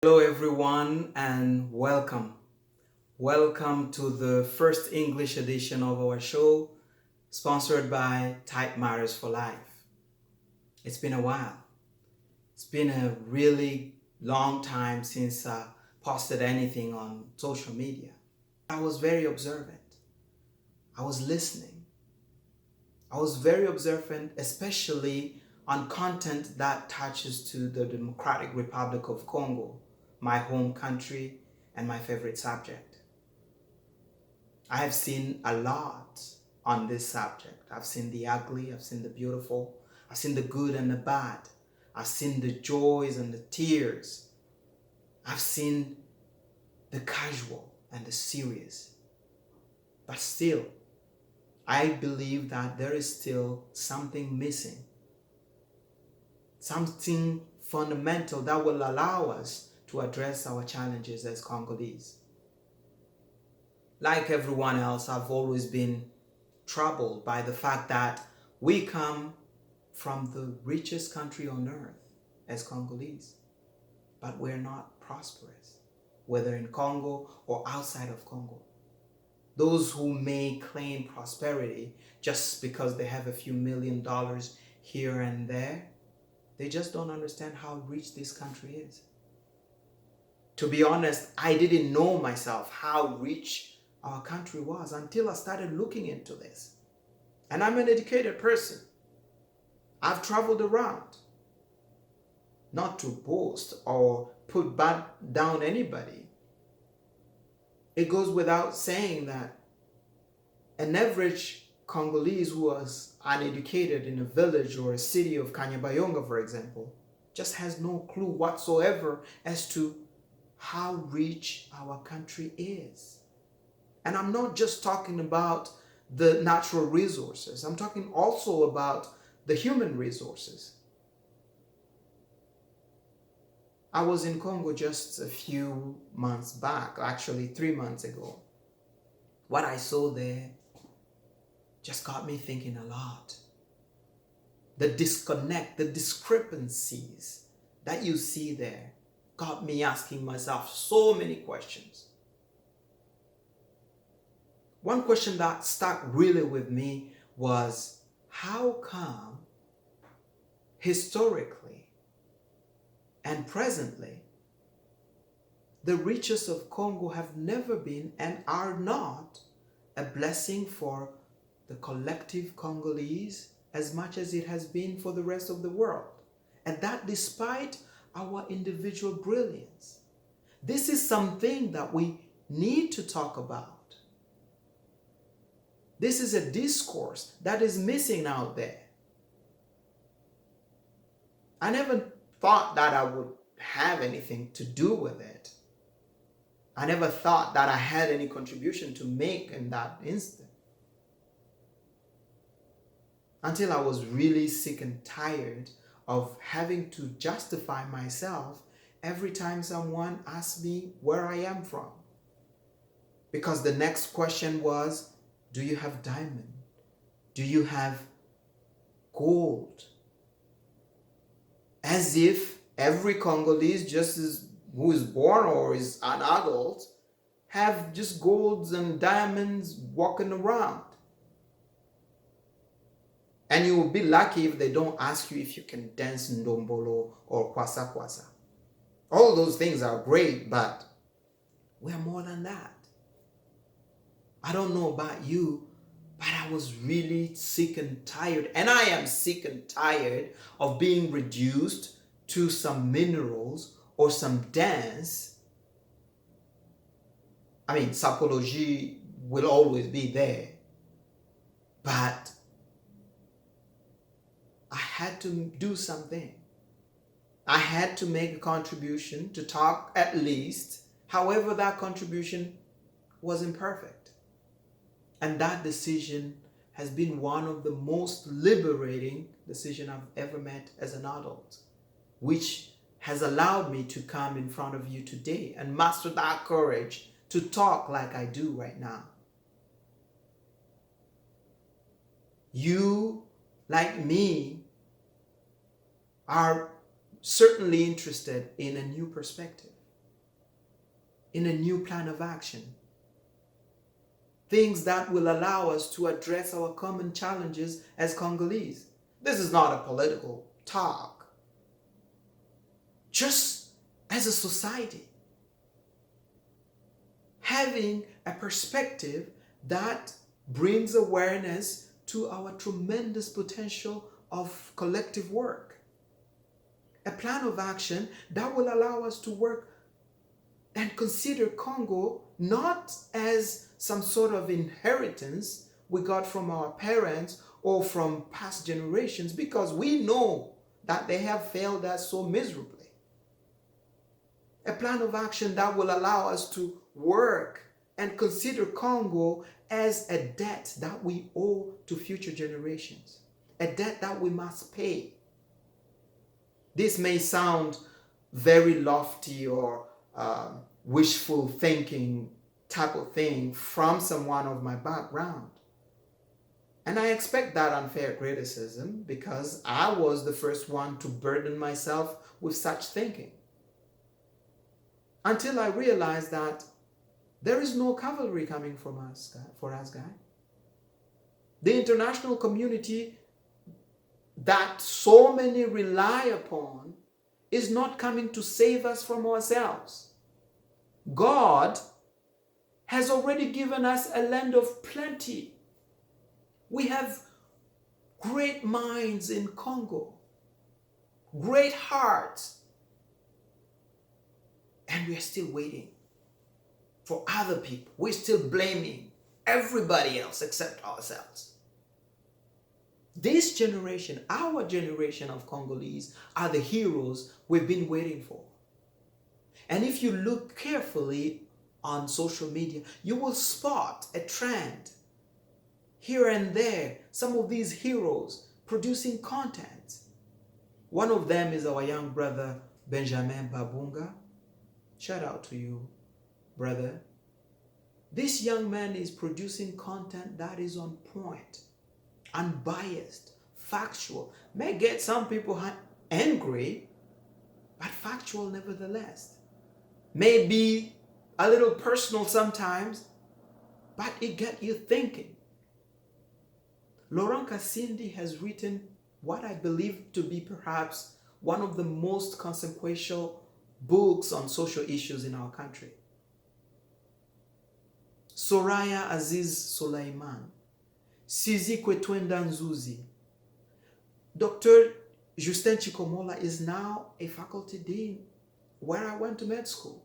Hello, everyone, and welcome. Welcome to the first English edition of our show, sponsored by Type Matters for Life. It's been a while. It's been a really long time since I posted anything on social media. I was very observant. I was listening. I was very observant, especially on content that touches to the Democratic Republic of Congo, my home country and my favorite subject. I have seen a lot on this subject. I've seen the ugly, I've seen the beautiful, I've seen the good and the bad. I've seen the joys and the tears. I've seen the casual and the serious. But still, I believe that there is still something missing. Something fundamental that will allow us to address our challenges as Congolese. Like everyone else, I've always been troubled by the fact that we come from the richest country on earth as Congolese, but we're not prosperous, whether in Congo or outside of Congo. Those who may claim prosperity just because they have a few $1,000,000 here and there, they just don't understand how rich this country is. To be honest, I didn't know myself how rich our country was until I started looking into this. And I'm an educated person. I've traveled around, not to boast or put down anybody. It goes without saying that an average Congolese who was uneducated in a village or a city of Kanyabayonga, for example, just has no clue whatsoever as to how rich our country is. And I'm not just talking about the natural resources. I'm talking also about the human resources. I was in Congo just a few months back, actually 3 months ago. What I saw there just got me thinking a lot. The disconnect, the discrepancies that you see there got me asking myself so many questions. One question that stuck really with me was, how come historically and presently the riches of Congo have never been and are not a blessing for the collective Congolese as much as it has been for the rest of the world? And that despite our individual brilliance. This is something that we need to talk about. This is a discourse that is missing out there. I never thought that I would have anything to do with it. I never thought that I had any contribution to make in that instant. Until I was really sick and tired of having to justify myself every time someone asked me where I am from. Because the next question was, do you have diamond? Do you have gold? As if every Congolese who is born or is an adult have just golds and diamonds walking around. And you will be lucky if they don't ask you if you can dance Ndombolo or kwasa kwasa. All those things are great, but we're more than that. I don't know about you, but I was really sick and tired. And I am sick and tired of being reduced to some minerals or some dance. I mean, psychology will always be there. But I had to do something. I had to make a contribution to talk at least, however that contribution was imperfect. And that decision has been one of the most liberating decisions I've ever met as an adult, which has allowed me to come in front of you today and master that courage to talk like I do right now. You, like me, are certainly interested in a new perspective. in a new plan of action. Things that will allow us to address our common challenges as Congolese. This is not a political talk. Just as a society, having a perspective that brings awareness to our tremendous potential of collective work. A plan of action that will allow us to work and consider Congo not as some sort of inheritance we got from our parents or from past generations, because we know that they have failed us so miserably. A plan of action that will allow us to work and consider Congo as a debt that we owe to future generations, a debt that we must pay. This may sound very lofty or wishful thinking type of thing from someone of my background. And I expect that unfair criticism because I was the first one to burden myself with such thinking. Until I realized that there is no cavalry coming from us, for us, guys. The international community that so many rely upon is not coming to save us from ourselves. God has already given us a land of plenty. We have great minds in Congo, great hearts, and we are still waiting for other people. We're still blaming everybody else except ourselves. This generation, our generation of Congolese, are the heroes we've been waiting for. And if you look carefully on social media, you will spot a trend. Here and there, some of these heroes producing content. One of them is our young brother, Benjamin Babunga. Shout out to you, brother. This young man is producing content that is on point, unbiased, factual. May get some people angry, but factual nevertheless. May be a little personal sometimes, but it gets you thinking. Laurent Kasindi has written what I believe to be perhaps one of the most consequential books on social issues in our country. Soraya Aziz Sulaiman, Sizi Kwetwenda Nzuzi. Dr. Justin Chikomola is now a faculty dean where I went to med school.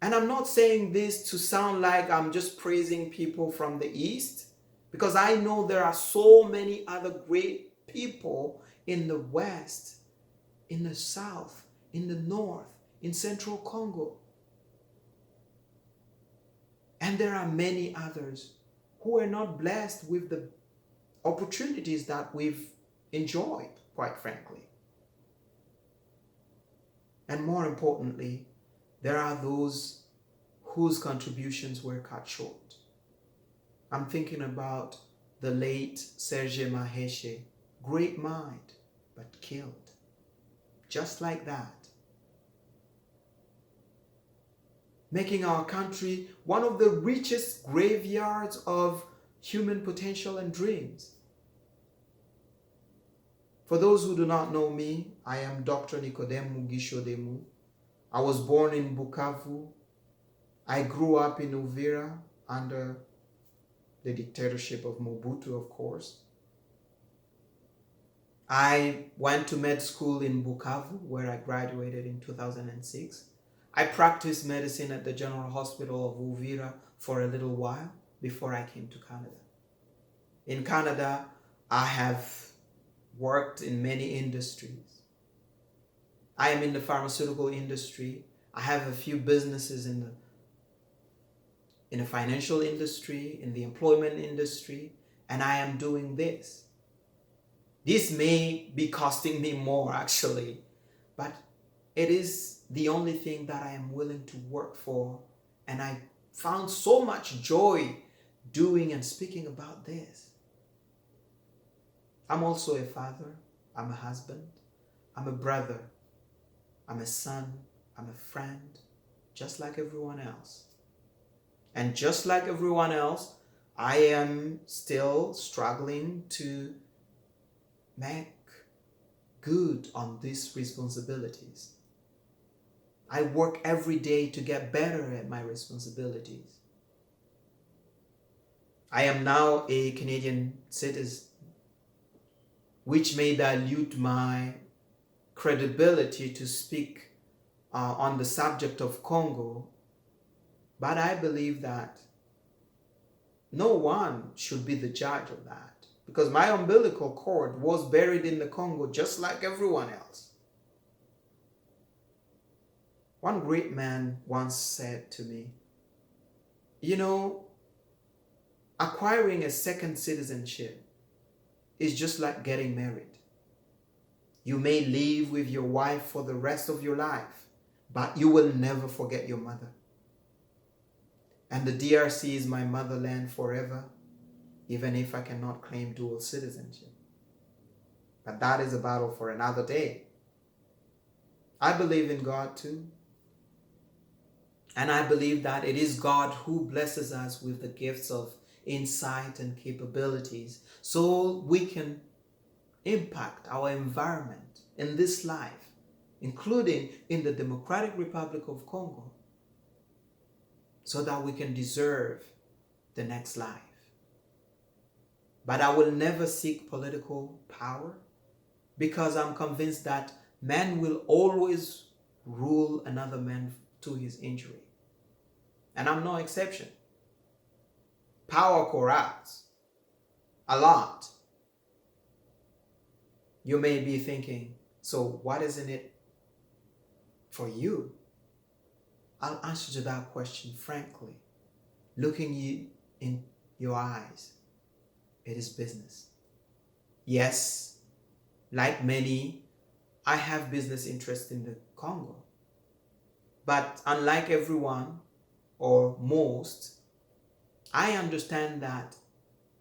And I'm not saying this to sound like I'm just praising people from the East, because I know there are so many other great people in the West, in the South, in the North, in Central Congo. And there are many others who are not blessed with the opportunities that we've enjoyed, quite frankly. And more importantly, there are those whose contributions were cut short. I'm thinking about the late Serge Maheshe, great mind, but killed. Just like that. Making our country one of the richest graveyards of human potential and dreams. For those who do not know me, I am Dr. Nicodème Mugisho Demu. I was born in Bukavu. I grew up in Uvira under the dictatorship of Mobutu, of course. I went to med school in Bukavu, where I graduated in 2006. I practiced medicine at the General Hospital of Uvira for a little while before I came to Canada. In Canada, I have worked in many industries. I am in the pharmaceutical industry. I have a few businesses in the financial industry, in the employment industry, and I am doing this. This may be costing me more, actually, but it is the only thing that I am willing to work for, and I found so much joy doing and speaking about this. I'm also a father, I'm a husband, I'm a brother, I'm a son, I'm a friend, just like everyone else. And just like everyone else, I am still struggling to make good on these responsibilities. I work every day to get better at my responsibilities. I am now a Canadian citizen, which may dilute my credibility to speak on the subject of Congo, but I believe that no one should be the judge of that, because my umbilical cord was buried in the Congo just like everyone else. One great man once said to me, you know, acquiring a second citizenship is just like getting married. You may live with your wife for the rest of your life, but you will never forget your mother. And the DRC is my motherland forever, even if I cannot claim dual citizenship. But that is a battle for another day. I believe in God too. And I believe that it is God who blesses us with the gifts of insight and capabilities so we can impact our environment in this life, including in the Democratic Republic of Congo, so that we can deserve the next life. But I will never seek political power, because I'm convinced that man will always rule another man to his injury. And I'm no exception. Power corrupts a lot. You may be thinking, so what is in it for you? I'll answer to that question frankly, looking you in your eyes. It is business. Yes, like many, I have business interests in the Congo. But unlike everyone, or most, I understand that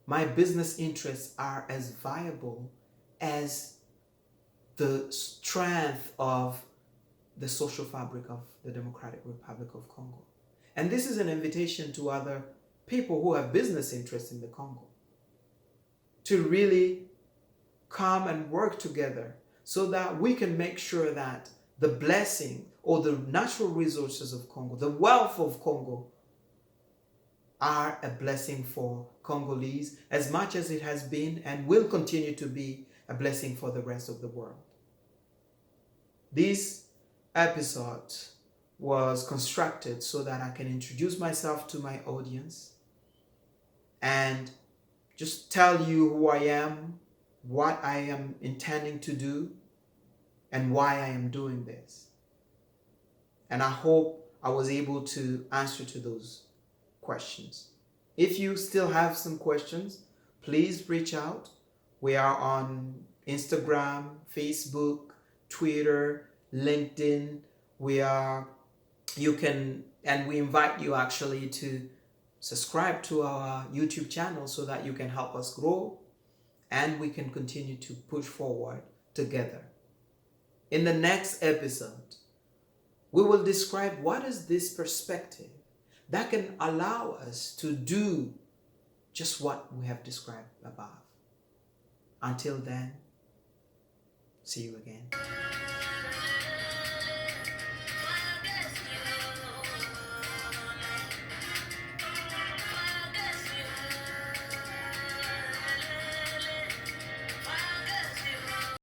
my business interests are as viable as the strength of the social fabric of the Democratic Republic of Congo. And this is an invitation to other people who have business interests in the Congo to really come and work together so that we can make sure that the blessing or the natural resources of Congo, the wealth of Congo, are a blessing for Congolese as much as it has been and will continue to be a blessing for the rest of the world. This episode was constructed so that I can introduce myself to my audience and just tell you who I am, what I am intending to do, and why I am doing this. And I hope I was able to answer to those questions. If you still have some questions, please reach out. We are on Instagram, Facebook, Twitter, LinkedIn. We invite you actually to subscribe to our YouTube channel so that you can help us grow and we can continue to push forward together. In the next episode, we will describe what is this perspective that can allow us to do just what we have described above. Until then, see you again.